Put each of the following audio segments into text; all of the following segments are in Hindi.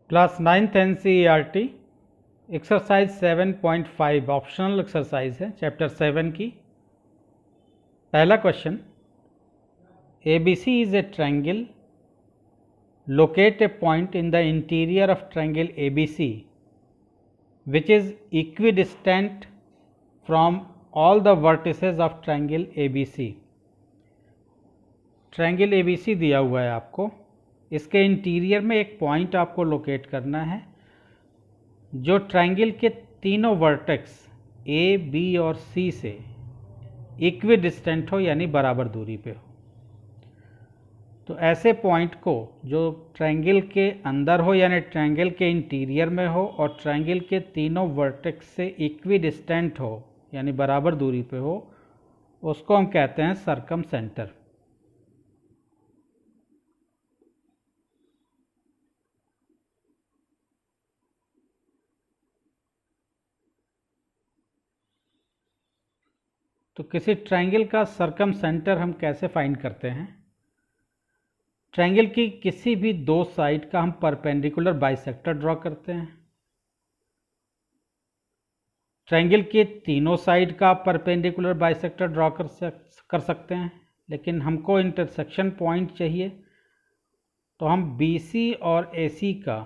Class 9th NCERT exercise 7.5 optional exercise है चैप्टर 7 की। पहला question, ABC is a triangle. Locate a point in the interior of triangle ABC which is equidistant from all the vertices of triangle ABC. Triangle ABC दिया हुआ है आपको, इसके इंटीरियर में एक पॉइंट आपको लोकेट करना है जो ट्रायंगल के तीनों वर्टेक्स A, B और C से इक्विडिस्टेंट हो, यानी बराबर दूरी पे हो। तो ऐसे पॉइंट को जो ट्रायंगल के अंदर हो यानी ट्रायंगल के इंटीरियर में हो और ट्रायंगल के तीनों वर्टेक्स से इक्विडिस्टेंट हो यानी बराबर दूरी पे हो, उसको हम कहते हैं सर्कम सेंटर। तो किसी ट्रायंगल का सर्कम सेंटर हम कैसे फाइंड करते हैं? ट्रायंगल की किसी भी दो साइड का हम परपेंडिकुलर बाइसेक्टर ड्रॉ करते हैं। ट्रायंगल के तीनों साइड का आप परपेंडिकुलर बाइसेक्टर ड्रॉ कर सकते हैं, लेकिन हमको इंटरसेक्शन पॉइंट चाहिए, तो हम BC और AC का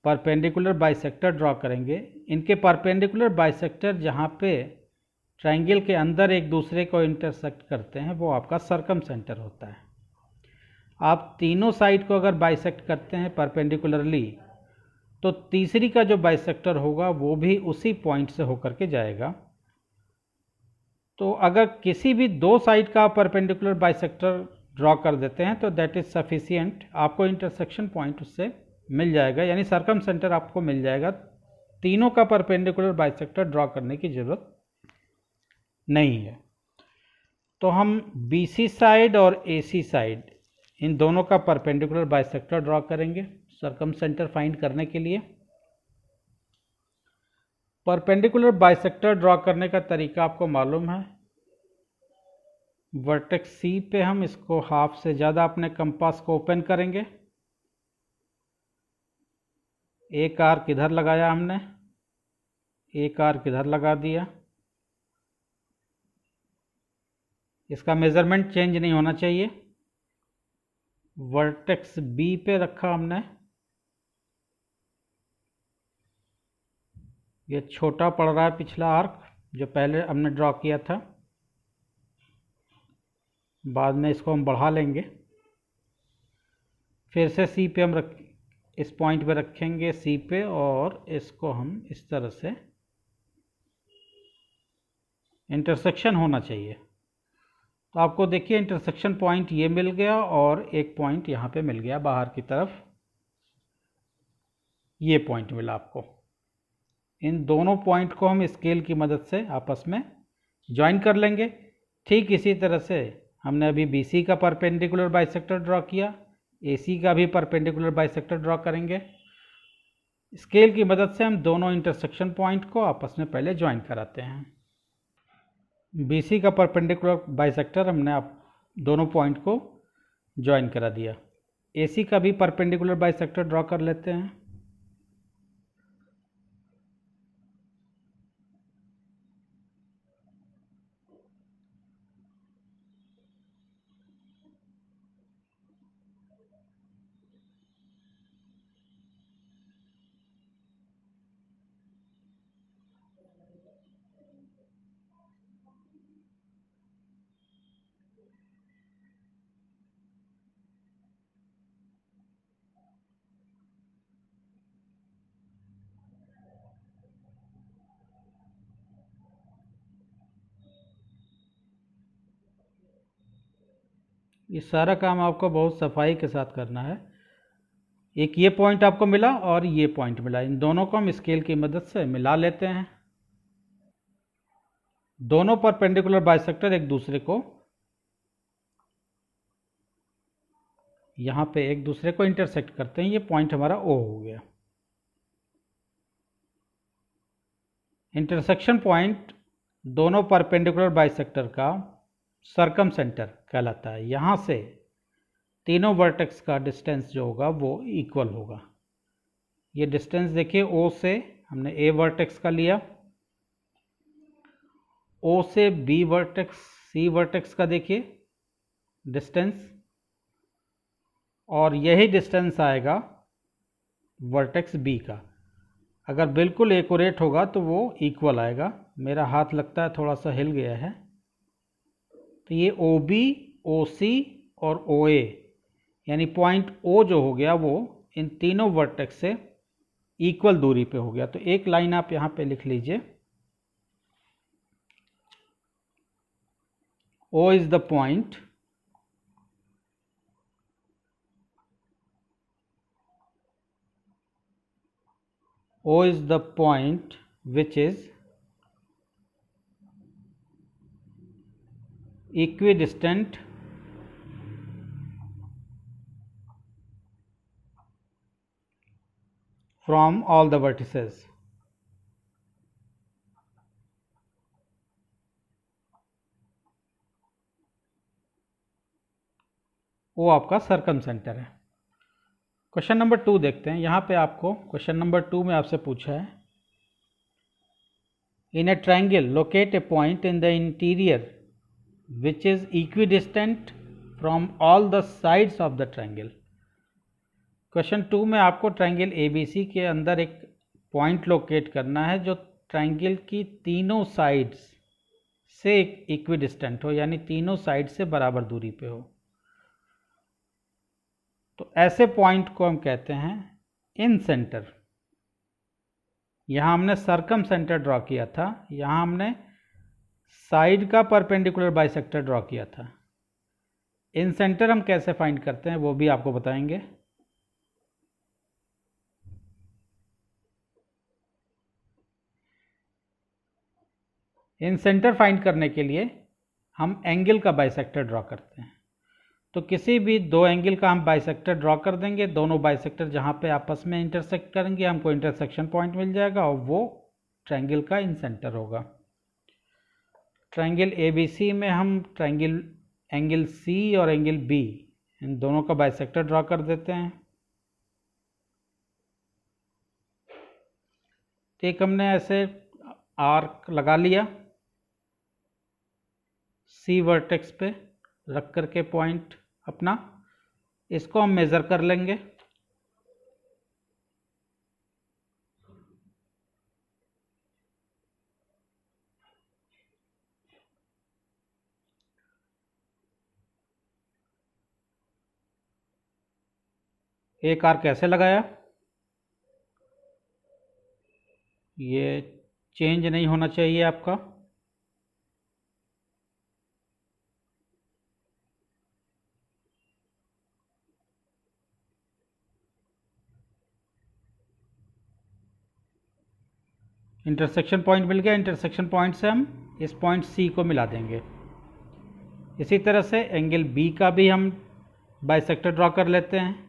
परपेंडिकुलर बाइसेक्टर ड्रॉ करेंगे। इनके परपेंडिकुलर बाइसेक्टर जहाँ पे ट्रायंगल के अंदर एक दूसरे को इंटरसेक्ट करते हैं वो आपका सर्कम सेंटर होता है। आप तीनों साइड को अगर बाइसेक्ट करते हैं परपेंडिकुलरली, तो तीसरी का जो बाइसेक्टर होगा वो भी उसी पॉइंट से होकर के जाएगा। तो अगर किसी भी दो साइड का परपेंडिकुलर बाइसेक्टर ड्रॉ कर देते हैं तो दैट इज सफिशिएंट, आपको इंटरसेक्शन पॉइंट उससे मिल जाएगा, यानी सर्कम सेंटर आपको मिल जाएगा। तीनों का परपेंडिकुलर बाइसेक्टर ड्रॉ करने की जरूरत नहीं है। तो हम BC साइड और AC साइड इन दोनों का परपेंडिकुलर बाइसेक्टर ड्रॉ करेंगे सर्कम सेंटर फाइंड करने के लिए। परपेंडिकुलर बाइसेक्टर ड्रॉ करने का तरीका आपको मालूम है। वर्टेक्स C पे हम इसको हाफ से ज़्यादा अपने कंपास को ओपन करेंगे। एक आर्क इधर लगाया हमने, एक आर्क इधर लगा दिया। इसका मेज़रमेंट चेंज नहीं होना चाहिए। वर्टेक्स B पे रखा हमने, ये छोटा पड़ रहा है पिछला आर्क जो पहले हमने ड्रॉ किया था, बाद में इसको हम बढ़ा लेंगे। फिर से C पे हम इस पॉइंट पे रखेंगे C पे, और इसको हम इस तरह से इंटरसेक्शन होना चाहिए। तो आपको देखिए इंटरसेक्शन पॉइंट ये मिल गया और एक पॉइंट यहाँ पे मिल गया बाहर की तरफ, ये पॉइंट मिला आपको। इन दोनों पॉइंट को हम स्केल की मदद से आपस में ज्वाइन कर लेंगे। ठीक इसी तरह से हमने अभी BC का परपेंडिकुलर बाइसेक्टर ड्रॉ किया, AC का भी परपेंडिकुलर बाइसेक्टर ड्रॉ करेंगे। स्केल की मदद से हम दोनों इंटरसेक्शन पॉइंट को आपस में पहले ज्वाइन कराते हैं। BC का परपेंडिकुलर बाइसेक्टर हमने आप दोनों पॉइंट को ज्वाइन करा दिया। AC का भी परपेंडिकुलर बाइसेक्टर ड्रॉ कर लेते हैं। ये सारा काम आपको बहुत सफाई के साथ करना है। एक ये पॉइंट आपको मिला और ये पॉइंट मिला, इन दोनों को हम स्केल की मदद से मिला लेते हैं। दोनों परपेंडिकुलर बाइसेक्टर एक दूसरे को यहाँ पे एक दूसरे को इंटरसेक्ट करते हैं। ये पॉइंट हमारा O हो गया। इंटरसेक्शन पॉइंट दोनों परपेंडिकुलर बाइसेक्टर का सर्कम सेंटर कहलाता है। यहाँ से तीनों वर्टेक्स का डिस्टेंस जो होगा वो इक्वल होगा। ये डिस्टेंस देखिए ओ से हमने ए वर्टेक्स का लिया, ओ से बी वर्टेक्स सी वर्टेक्स का देखिए डिस्टेंस, और यही डिस्टेंस आएगा वर्टेक्स बी का। अगर बिल्कुल एक्यूरेट होगा तो वो इक्वल आएगा। मेरा हाथ लगता है थोड़ा सा हिल गया है। तो ये ओ बी, ओ सी और ओ ए, यानी पॉइंट ओ जो हो गया वो इन तीनों वर्टेक्स से इक्वल दूरी पे हो गया। तो एक लाइन आप यहाँ पे लिख लीजिए, O is the point which is equidistant from all the vertices. वो आपका सर्कम सेंटर है। क्वेश्चन नंबर 2 देखते हैं। यहाँ पे आपको क्वेश्चन नंबर 2 में आपसे पूछा है, in a triangle locate a point in the interior which is equidistant from all the sides of the triangle. Question 2 में आपको ट्रायंगल ABC के अंदर एक पॉइंट लोकेट करना है जो ट्रायंगल की तीनों साइड्स से इक्विडिस्टेंट हो, यानी तीनों साइड से बराबर दूरी पे हो। तो ऐसे पॉइंट को हम कहते हैं इन सेंटर। यहाँ हमने सर्कम सेंटर ड्रॉ किया था, यहाँ हमने साइड का परपेंडिकुलर बाइसेक्टर ड्रॉ किया था। इन सेंटर हम कैसे फाइंड करते हैं वो भी आपको बताएंगे। इन सेंटर फाइंड करने के लिए हम एंगल का बाइसेक्टर ड्रॉ करते हैं। तो किसी भी दो एंगल का हम बाइसेक्टर ड्रॉ कर देंगे, दोनों बाइसेक्टर जहाँ पे आपस में इंटरसेक्ट करेंगे हमको इंटरसेक्शन पॉइंट मिल जाएगा और वो ट्रायंगल का इन सेंटर होगा। ट्रायंगल ABC में हम एंगल C और एंगल B इन दोनों का बाइसेक्टर ड्रॉ कर देते हैं। तो एक हमने ऐसे आर्क लगा लिया C वर्टेक्स पे रख करके पॉइंट अपना, इसको हम मेज़र कर लेंगे। एक आर्क कैसे लगाया, ये चेंज नहीं होना चाहिए आपका। इंटरसेक्शन पॉइंट मिल गया, इंटरसेक्शन पॉइंट से हम इस पॉइंट C को मिला देंगे। इसी तरह से एंगल B का भी हम बाइसेक्टर ड्रॉ कर लेते हैं।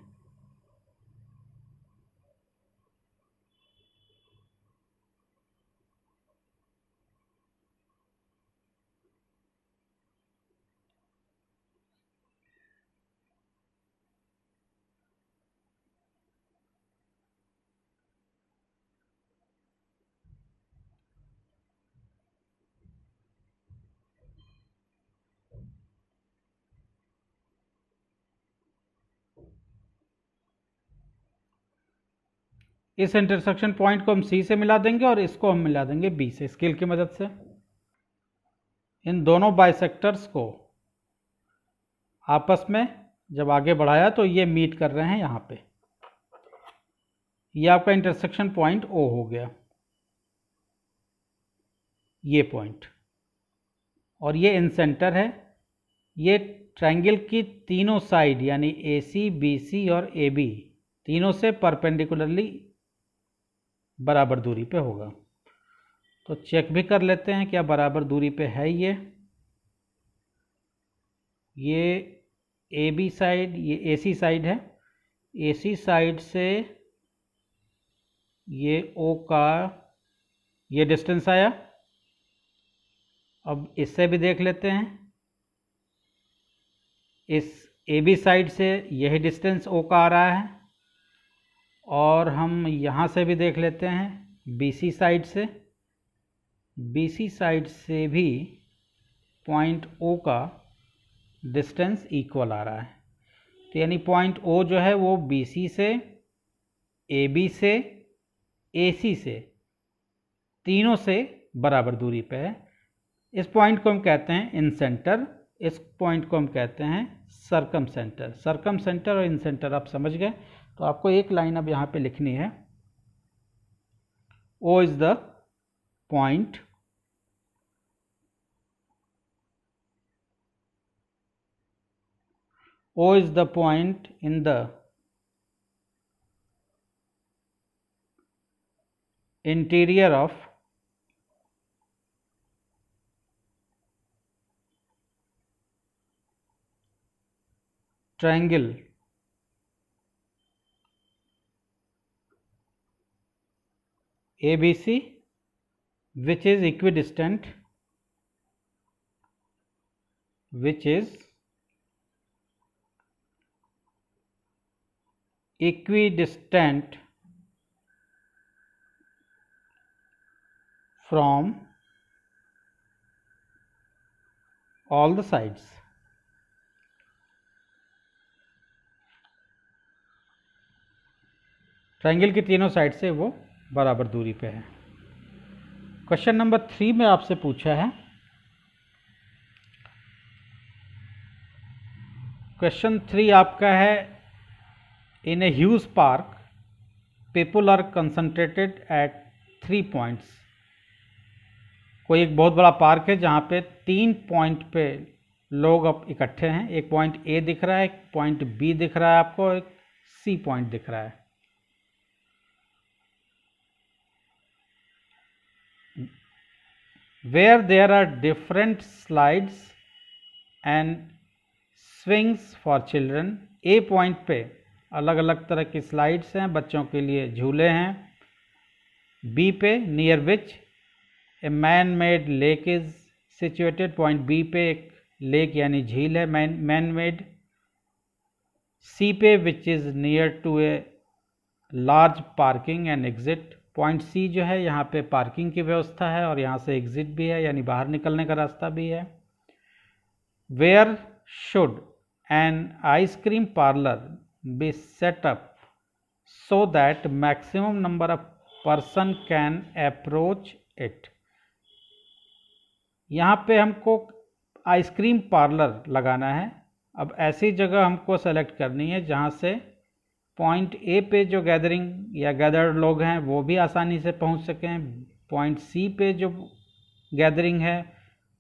इस इंटरसेक्शन पॉइंट को हम C से मिला देंगे और इसको हम मिला देंगे B से स्केल की मदद से। इन दोनों बाइसेक्टर्स को आपस में जब आगे बढ़ाया तो ये मीट कर रहे हैं यहाँ पे। ये आपका इंटरसेक्शन पॉइंट O हो गया, ये पॉइंट, और ये इन सेंटर है। ये ट्रायंगल की तीनों साइड यानी AC, BC और AB तीनों से परपेंडिकुलरली बराबर दूरी पे होगा। तो चेक भी कर लेते हैं क्या बराबर दूरी पे है। ये AB साइड, ये AC साइड है। AC साइड से ये O का ये डिस्टेंस आया। अब इससे भी देख लेते हैं, इस AB साइड से यही डिस्टेंस O का आ रहा है और हम यहाँ से भी देख लेते हैं BC साइड से। BC साइड से भी पॉइंट O का डिस्टेंस इक्वल आ रहा है, तो यानी पॉइंट O जो है वो BC से, AB से, AC से, तीनों से बराबर दूरी पे है। इस पॉइंट को हम कहते हैं इन सेंटर, इस पॉइंट को हम कहते हैं सर्कम सेंटर। सर्कम सेंटर और इन सेंटर आप समझ गए। तो आपको एक लाइन अब यहाँ पे लिखनी है, O is the point O is the point in the interior of triangle ABC, which is equidistant, from all the sides। Triangle की तीनों साइड से वो बराबर दूरी पे है। क्वेश्चन नंबर 3 में आपसे पूछा है, क्वेश्चन 3 आपका है, in a huge park people are concentrated at 3 points. कोई एक बहुत बड़ा पार्क है जहाँ पे 3 पॉइंट पे लोग अब इकट्ठे हैं। एक पॉइंट A दिख रहा है, एक पॉइंट B दिख रहा है आपको, एक C पॉइंट दिख रहा है। Where there are different slides and swings for children। A point पे अलग अलग तरह की स्लाइड्स हैं, बच्चों के लिए झूले हैं। B पे near which a man made lake is situated. Point B पे एक लेक यानी झील है मैन मेड। C पे which is near to a large parking and exit. Point C जो है यहाँ पे पार्किंग की व्यवस्था है और यहाँ से एग्जिट भी है यानी बाहर निकलने का रास्ता भी है। Where should an ice cream parlour be set up so that maximum number of person can approach it. यहाँ पे हमको आइसक्रीम पार्लर लगाना है। अब ऐसी जगह हमको सेलेक्ट करनी है जहाँ से पॉइंट A पे जो गैदरिंग या गैदर्ड लोग हैं वो भी आसानी से पहुँच सकें, पॉइंट C पे जो गैदरिंग है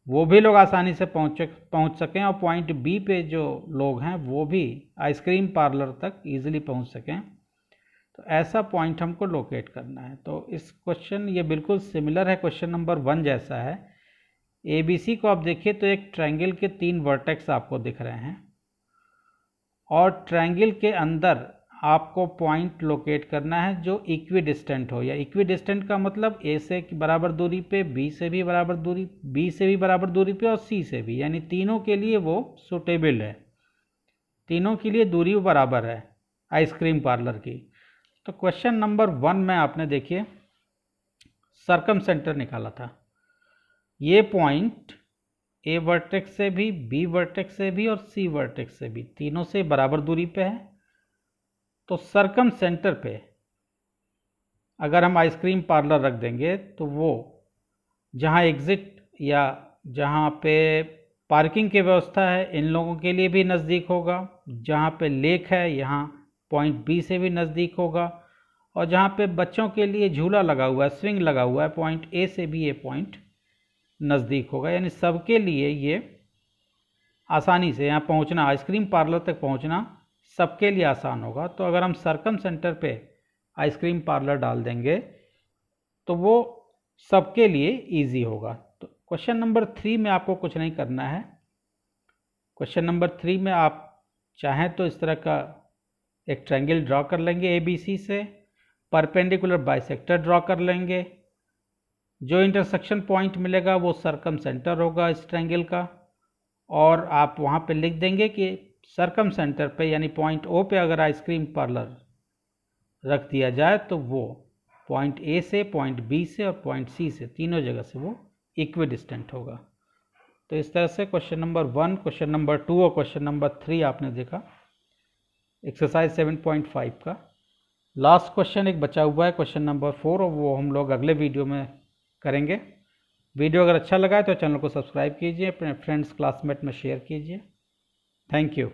वो भी लोग आसानी से पहुँच सकें, और पॉइंट B पे जो लोग हैं वो भी आइसक्रीम पार्लर तक ईजिली पहुँच सकें। तो ऐसा पॉइंट हमको लोकेट करना है। तो इस क्वेश्चन ये बिल्कुल सिमिलर है क्वेश्चन नंबर 1 जैसा है। ABC को आप देखिए तो एक ट्रायंगल के 3 वर्टेक्स आपको दिख रहे हैं और ट्रायंगल के अंदर आपको पॉइंट लोकेट करना है जो इक्विडिस्टेंट हो, या इक्विडिस्टेंट का मतलब A से बराबर दूरी पे, B से भी बराबर दूरी पे और C से भी, यानी तीनों के लिए वो सुटेबल है, तीनों के लिए दूरी बराबर है आइसक्रीम पार्लर की। तो क्वेश्चन नंबर 1 में आपने देखिए सर्कम सेंटर निकाला था। ये पॉइंट A वर्टेक्स से भी, B वर्टेक्स से भी और C वर्टेक्स से भी, तीनों से बराबर दूरी पे है। तो सर्कम सेंटर पे अगर हम आइसक्रीम पार्लर रख देंगे तो वो जहाँ एग्ज़िट या जहाँ पे पार्किंग की व्यवस्था है इन लोगों के लिए भी नज़दीक होगा, जहाँ पे लेक है यहाँ पॉइंट B से भी नज़दीक होगा, और जहाँ पे बच्चों के लिए झूला लगा हुआ है, स्विंग लगा हुआ है, पॉइंट A से भी ये पॉइंट नज़दीक होगा। यानी सबके लिए ये आसानी से यहाँ पहुँचना, आइसक्रीम पार्लर तक पहुँचना सबके लिए आसान होगा। तो अगर हम सर्कम सेंटर पे आइसक्रीम पार्लर डाल देंगे तो वो सबके लिए इजी होगा। तो क्वेश्चन नंबर 3 में आपको कुछ नहीं करना है। क्वेश्चन नंबर 3 में आप चाहें तो इस तरह का एक ट्रायंगल ड्रॉ कर लेंगे ABC से, परपेंडिकुलर बाइसेक्टर ड्रॉ कर लेंगे, जो इंटरसेक्शन पॉइंट मिलेगा वो सर्कम सेंटर होगा इस ट्रायंगल का, और आप वहाँ पे लिख देंगे कि सर्कम सेंटर पे यानी पॉइंट O पे अगर आइसक्रीम पार्लर रख दिया जाए तो वो पॉइंट ए से, पॉइंट बी से और पॉइंट सी से, तीनों जगह से वो इक्वी डिस्टेंट होगा। तो इस तरह से क्वेश्चन नंबर 1, क्वेश्चन नंबर 2 और क्वेश्चन नंबर 3 आपने देखा एक्सरसाइज 7.5 का। लास्ट क्वेश्चन एक बचा हुआ है क्वेश्चन नंबर 4, और वो हम लोग अगले वीडियो में करेंगे। वीडियो अगर अच्छा लगा है तो चैनल को सब्सक्राइब कीजिए, अपने फ्रेंड्स क्लासमेट में शेयर कीजिए। Thank you.